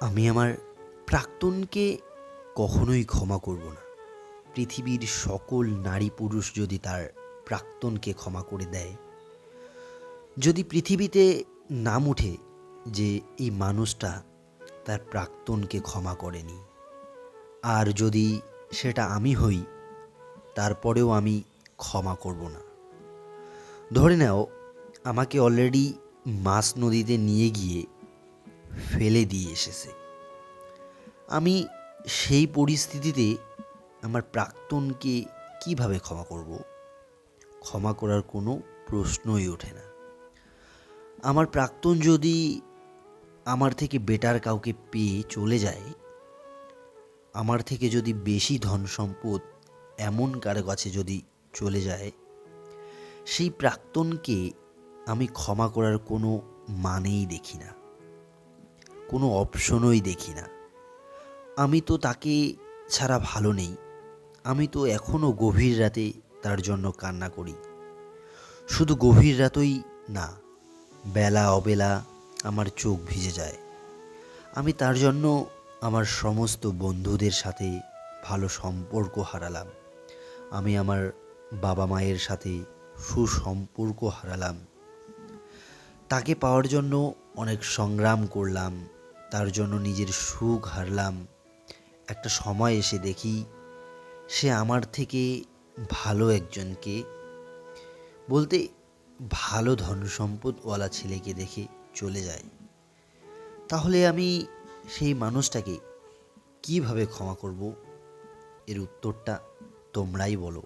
আমি আমার প্রাক্তনকে কখনোই ক্ষমা করব না। পৃথিবীর সকল নারী পুরুষ যদি তার প্রাক্তনকে ক্ষমা করে দেয়, যদি পৃথিবীতে নাম ওঠে যে এই মানুষটা তার প্রাক্তনকে ক্ষমা করেনি, আর যদি সেটা আমি হই, তারপরেও আমি ক্ষমা করব না। ধরে নাও আমাকে অলরেডি মাছ নদীতে নিয়ে গিয়ে ফেলে দিয়ে এসেছে। আমি সেই পরিস্থিতিতে আমার প্রাক্তনকে কিভাবে ক্ষমা করব? ক্ষমা করার কোনো প্রশ্নই ওঠে না। আমার প্রাক্তন যদি আমার থেকে বেটার কাউকে পেয়ে চলে যায়, আমার থেকে যদি বেশি ধন সম্পদ এমন কারো কাছে যদি চলে যায়, সেই প্রাক্তনকে আমি ক্ষমা করার কোনো মানেই দেখি না, কোনো অপশনই দেখি না। আমি তো তাকে ছাড়া ভালো নেই। আমি তো এখনও গভীর রাতে তার জন্য কান্না করি। শুধু গভীর রাতই না, বেলা অবেলা আমার চোখ ভিজে যায়। আমি তার জন্য আমার সমস্ত বন্ধুদের সাথে ভালো সম্পর্ক হারালাম। আমি আমার বাবা মায়ের সাথে সুসম্পর্ক হারালাম। তাকে পাওয়ার জন্য অনেক সংগ্রাম করলাম, তার জন্য নিজের সুখ হারলাম। একটা সময় এসে দেখি সে আমার থেকে ভালো একজনকে, বলতে ভালো ধনসম্পদওয়ালা ছেলেকে দেখে চলে যায়। তাহলে আমি সেই মানুষটাকে কিভাবে ক্ষমা করব? এর উত্তরটা তোমরাই বলো।